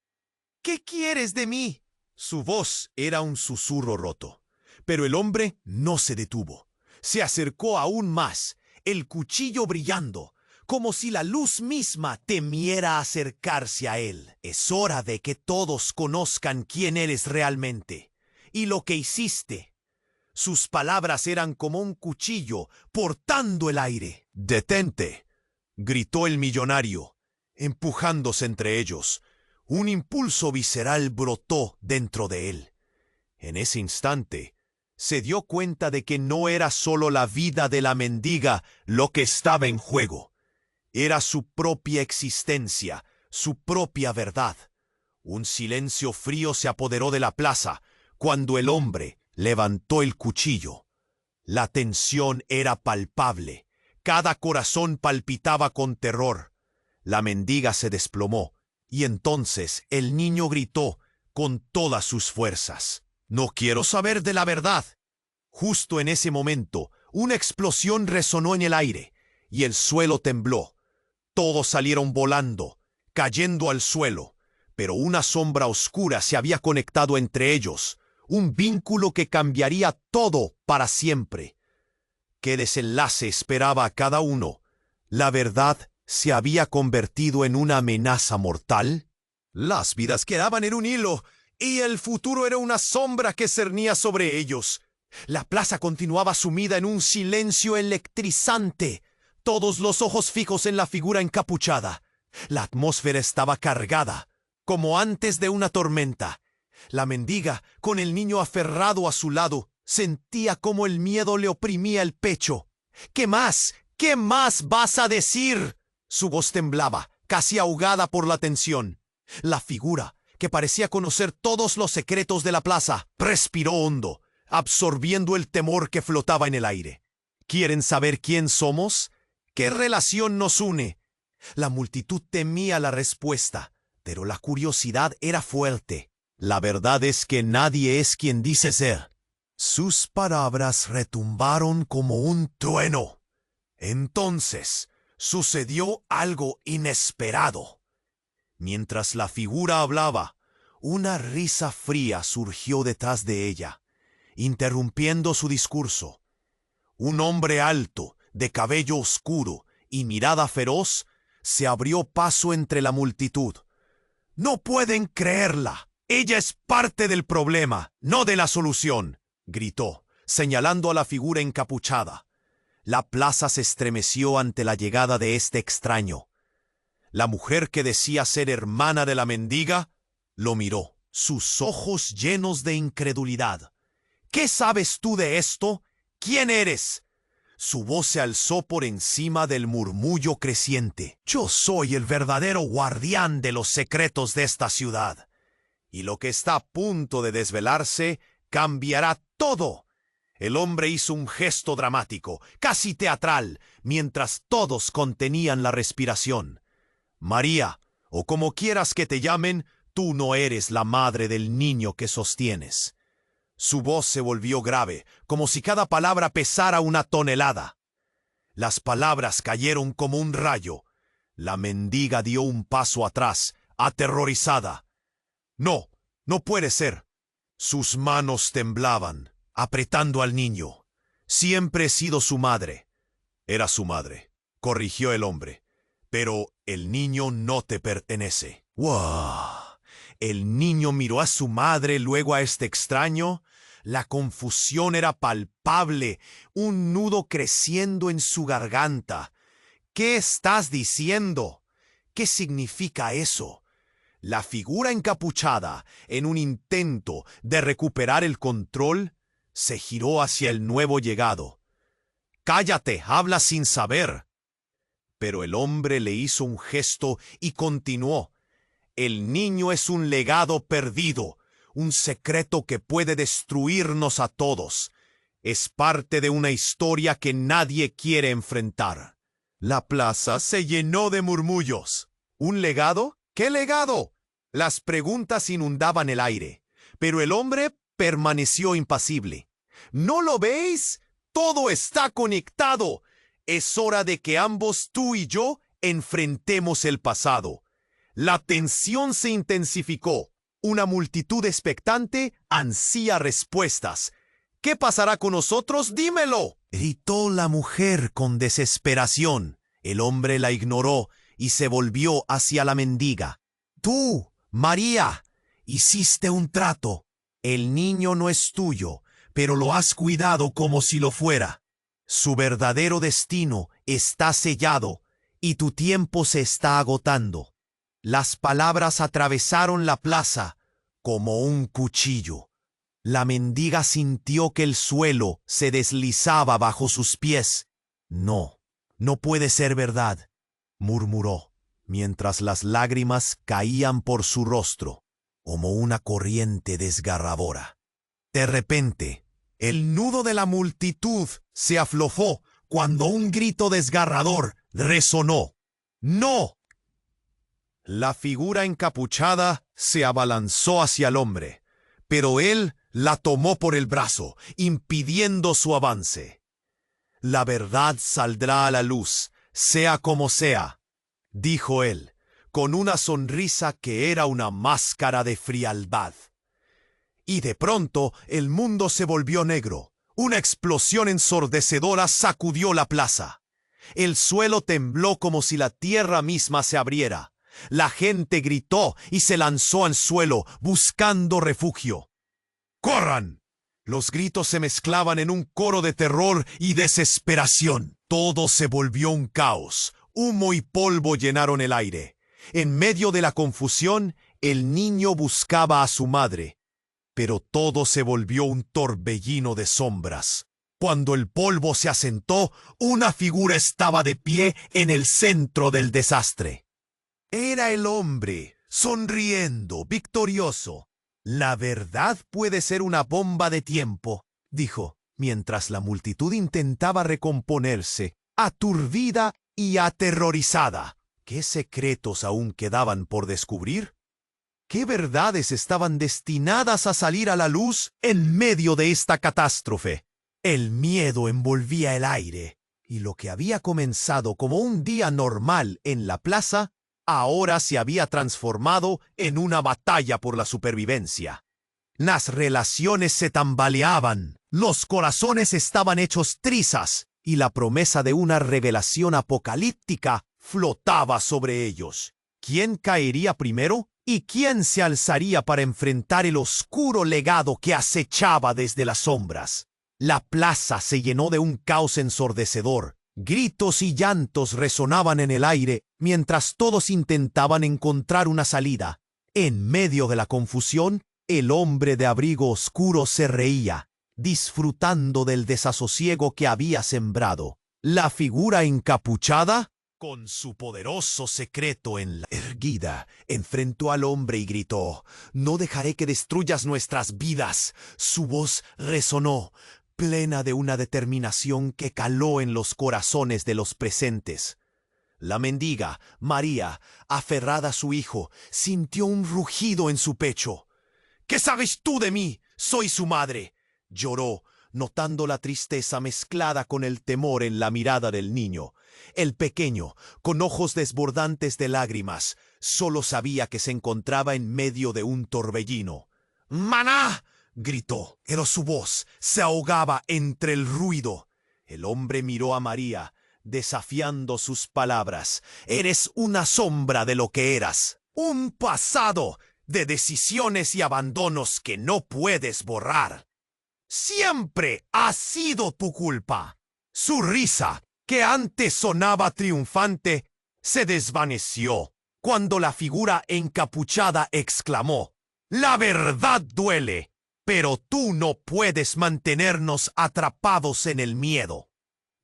«¿Qué quieres de mí?». Su voz era un susurro roto. Pero el hombre no se detuvo. Se acercó aún más, el cuchillo brillando, como si la luz misma temiera acercarse a él. «Es hora de que todos conozcan quién eres realmente y lo que hiciste». Sus palabras eran como un cuchillo cortando el aire. «¡Detente!», gritó el millonario, empujándose entre ellos. Un impulso visceral brotó dentro de él. En ese instante, se dio cuenta de que no era solo la vida de la mendiga lo que estaba en juego. Era su propia existencia, su propia verdad. Un silencio frío se apoderó de la plaza cuando el hombre levantó el cuchillo. La tensión era palpable. Cada corazón palpitaba con terror. La mendiga se desplomó, y entonces el niño gritó con todas sus fuerzas: «No quiero saber de la verdad». Justo en ese momento, una explosión resonó en el aire, y el suelo tembló. Todos salieron volando, cayendo al suelo, pero una sombra oscura se había conectado entre ellos, un vínculo que cambiaría todo para siempre. ¿Qué desenlace esperaba a cada uno? ¿La verdad se había convertido en una amenaza mortal? Las vidas quedaban en un hilo, y el futuro era una sombra que cernía sobre ellos. La plaza continuaba sumida en un silencio electrizante, todos los ojos fijos en la figura encapuchada. La atmósfera estaba cargada, como antes de una tormenta. La mendiga, con el niño aferrado a su lado, sentía cómo el miedo le oprimía el pecho. «¿Qué más? ¿Qué más vas a decir?». Su voz temblaba, casi ahogada por la tensión. La figura, que parecía conocer todos los secretos de la plaza, respiró hondo, absorbiendo el temor que flotaba en el aire. «¿Quieren saber quién somos? ¿Qué relación nos une?». La multitud temía la respuesta, pero la curiosidad era fuerte. «La verdad es que nadie es quien dice ser». Sus palabras retumbaron como un trueno. Entonces sucedió algo inesperado. Mientras la figura hablaba, una risa fría surgió detrás de ella, interrumpiendo su discurso. Un hombre alto, de cabello oscuro y mirada feroz, se abrió paso entre la multitud. «No pueden creerla. Ella es parte del problema, no de la solución», gritó, señalando a la figura encapuchada. La plaza se estremeció ante la llegada de este extraño. La mujer, que decía ser hermana de la mendiga, lo miró, sus ojos llenos de incredulidad. «¿Qué sabes tú de esto? ¿Quién eres?». Su voz se alzó por encima del murmullo creciente. «Yo soy el verdadero guardián de los secretos de esta ciudad. Y lo que está a punto de desvelarse cambiará todo». El hombre hizo un gesto dramático, casi teatral, mientras todos contenían la respiración. «María, o como quieras que te llamen, tú no eres la madre del niño que sostienes». Su voz se volvió grave, como si cada palabra pesara una tonelada. Las palabras cayeron como un rayo. La mendiga dio un paso atrás, aterrorizada. «No, no puede ser». Sus manos temblaban, apretando al niño. «Siempre he sido su madre». «Era su madre», corrigió el hombre. «Pero el niño no te pertenece». ¡Wow! El niño miró a su madre, luego a este extraño. La confusión era palpable, un nudo creciendo en su garganta. «¿Qué estás diciendo? ¿Qué significa eso?». La figura encapuchada, en un intento de recuperar el control, se giró hacia el nuevo llegado. «Cállate, habla sin saber». Pero el hombre le hizo un gesto y continuó. «El niño es un legado perdido, un secreto que puede destruirnos a todos. Es parte de una historia que nadie quiere enfrentar». La plaza se llenó de murmullos. ¿Un legado? ¿Qué legado? Las preguntas inundaban el aire, pero el hombre permaneció impasible. «¿No lo veis? Todo está conectado. Es hora de que ambos, tú y yo, enfrentemos el pasado». La tensión se intensificó. Una multitud expectante ansía respuestas. «¿Qué pasará con nosotros? ¡Dímelo!», gritó la mujer con desesperación. El hombre la ignoró y se volvió hacia la mendiga. «Tú, María, hiciste un trato. El niño no es tuyo, pero lo has cuidado como si lo fuera. Su verdadero destino está sellado y tu tiempo se está agotando». Las palabras atravesaron la plaza como un cuchillo. La mendiga sintió que el suelo se deslizaba bajo sus pies. «No, no puede ser verdad», murmuró, mientras las lágrimas caían por su rostro, como una corriente desgarradora. De repente, El nudo de la multitud se aflojó cuando un grito desgarrador resonó. ¡No! La figura encapuchada se abalanzó hacia el hombre, pero él la tomó por el brazo, impidiendo su avance. La verdad saldrá a la luz, sea como sea, dijo él, con una sonrisa que era una máscara de frialdad. Y de pronto el mundo se volvió negro. Una explosión ensordecedora sacudió la plaza. El suelo tembló como si la tierra misma se abriera. La gente gritó y se lanzó al suelo, buscando refugio. ¡Corran! Los gritos se mezclaban en un coro de terror y desesperación. Todo se volvió un caos. Humo y polvo llenaron el aire. En medio de la confusión, el niño buscaba a su madre. Pero todo se volvió un torbellino de sombras. Cuando el polvo se asentó, una figura estaba de pie en el centro del desastre. Era el hombre, sonriendo, victorioso. La verdad puede ser una bomba de tiempo, dijo, mientras la multitud intentaba recomponerse, aturdida y aterrorizada. ¿Qué secretos aún quedaban por descubrir? ¿Qué verdades estaban destinadas a salir a la luz en medio de esta catástrofe? El miedo envolvía el aire, y lo que había comenzado como un día normal en la plaza, ahora se había transformado en una batalla por la supervivencia. Las relaciones se tambaleaban, los corazones estaban hechos trizas, y la promesa de una revelación apocalíptica flotaba sobre ellos. ¿Quién caería primero? ¿Y quién se alzaría para enfrentar el oscuro legado que acechaba desde las sombras? La plaza se llenó de un caos ensordecedor. Gritos y llantos resonaban en el aire mientras todos intentaban encontrar una salida. En medio de la confusión, el hombre de abrigo oscuro se reía, disfrutando del desasosiego que había sembrado. La figura encapuchada, con su poderoso secreto en la erguida, enfrentó al hombre y gritó: «No dejaré que destruyas nuestras vidas». Su voz resonó, plena de una determinación que caló en los corazones de los presentes. La mendiga, María, aferrada a su hijo, sintió un rugido en su pecho. «¿Qué sabes tú de mí? Soy su madre», lloró, notando la tristeza mezclada con el temor en la mirada del niño. El pequeño, con ojos desbordantes de lágrimas, solo sabía que se encontraba en medio de un torbellino. «¡Maná!», gritó, pero su voz se ahogaba entre el ruido. El hombre miró a María, desafiando sus palabras. «Eres una sombra de lo que eras, un pasado de decisiones y abandonos que no puedes borrar. Siempre ha sido tu culpa». Su risa, que antes sonaba triunfante, se desvaneció cuando la figura encapuchada exclamó: «La verdad duele, pero tú no puedes mantenernos atrapados en el miedo».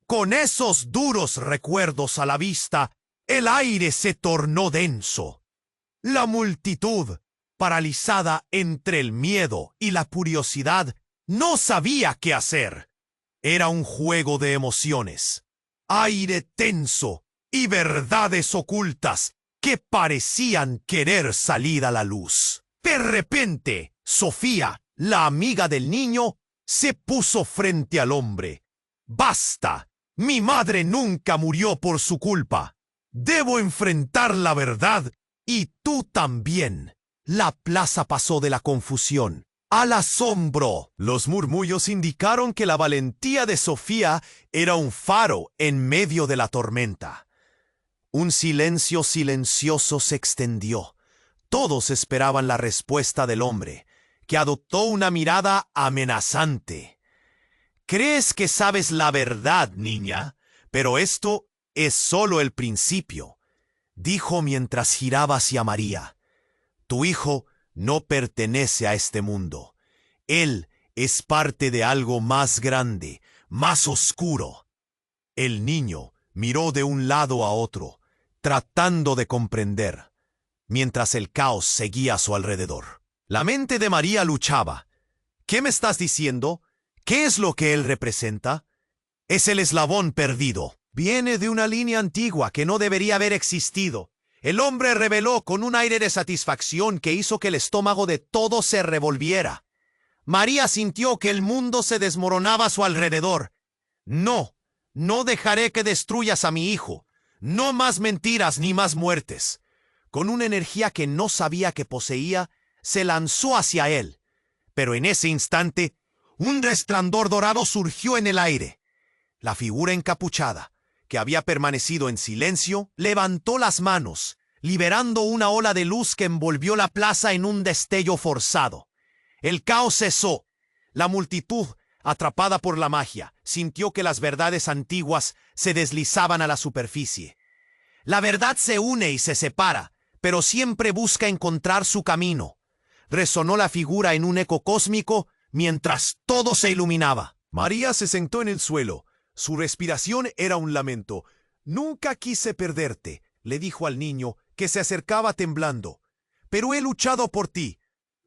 Con esos duros recuerdos a la vista, el aire se tornó denso. La multitud, paralizada entre el miedo y la curiosidad, no sabía qué hacer. Era un juego de emociones, aire tenso y verdades ocultas que parecían querer salir a la luz. De repente, Sofía, la amiga del niño, se puso frente al hombre. «Basta. Mi madre nunca murió por su culpa. Debo enfrentar la verdad, y tú también». La plaza pasó de la confusión al asombro. Los murmullos indicaron que la valentía de Sofía era un faro en medio de la tormenta. Un silencio silencioso se extendió. Todos esperaban la respuesta del hombre, que adoptó una mirada amenazante. «¿Crees que sabes la verdad, niña? Pero esto es solo el principio», dijo mientras giraba hacia María. «Tu hijo no pertenece a este mundo. Él es parte de algo más grande, más oscuro». El niño miró de un lado a otro, tratando de comprender, mientras el caos seguía a su alrededor. La mente de María luchaba. «¿Qué me estás diciendo? ¿Qué es lo que él representa? Es el eslabón perdido. Viene de una línea antigua que no debería haber existido. El hombre reveló con un aire de satisfacción que hizo que el estómago de todos se revolviera. María sintió que el mundo se desmoronaba a su alrededor. No, no dejaré que destruyas a mi hijo. No más mentiras ni más muertes. Con una energía que no sabía que poseía, se lanzó hacia él. Pero en ese instante, un resplandor dorado surgió en el aire. La figura encapuchada, que había permanecido en silencio, levantó las manos, liberando una ola de luz que envolvió la plaza en un destello forzado. El caos cesó. La multitud, atrapada por la magia, sintió que las verdades antiguas se deslizaban a la superficie. La verdad se une y se separa, pero siempre busca encontrar su camino. Resonó la figura en un eco cósmico mientras todo se iluminaba. María se sentó en el suelo. Su respiración era un lamento. «Nunca quise perderte», le dijo al niño, que se acercaba temblando. «Pero he luchado por ti».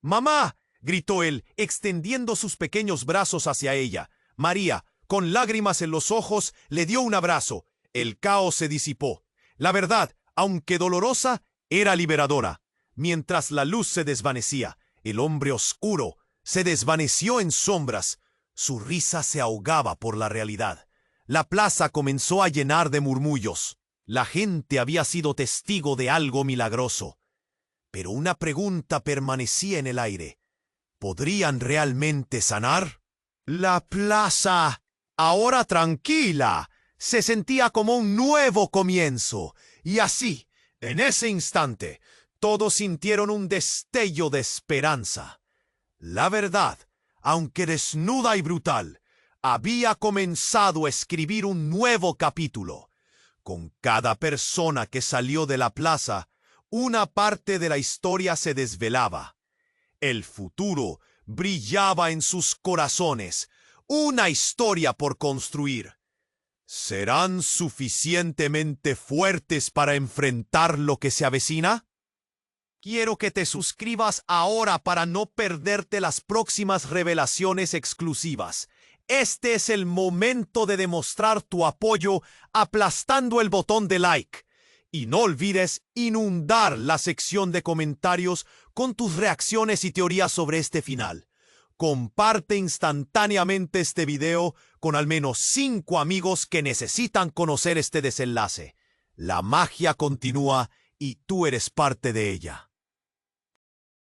«¡Mamá!», gritó él, extendiendo sus pequeños brazos hacia ella. María, con lágrimas en los ojos, le dio un abrazo. El caos se disipó. La verdad, aunque dolorosa, era liberadora. Mientras la luz se desvanecía, el hombre oscuro se desvaneció en sombras. Su risa se ahogaba por la realidad. La plaza comenzó a llenar de murmullos. La gente había sido testigo de algo milagroso. Pero una pregunta permanecía en el aire. ¿Podrían realmente sanar? La plaza, ahora tranquila, se sentía como un nuevo comienzo. Y así, en ese instante, todos sintieron un destello de esperanza. La verdad, aunque desnuda y brutal, había comenzado a escribir un nuevo capítulo. Con cada persona que salió de la plaza, una parte de la historia se desvelaba. El futuro brillaba en sus corazones, una historia por construir. ¿Serán suficientemente fuertes para enfrentar lo que se avecina? Quiero que te suscribas ahora para no perderte las próximas revelaciones exclusivas. Este es el momento de demostrar tu apoyo aplastando el botón de like. Y no olvides inundar la sección de comentarios con tus reacciones y teorías sobre este final. Comparte instantáneamente este video con al menos 5 amigos que necesitan conocer este desenlace. La magia continúa y tú eres parte de ella.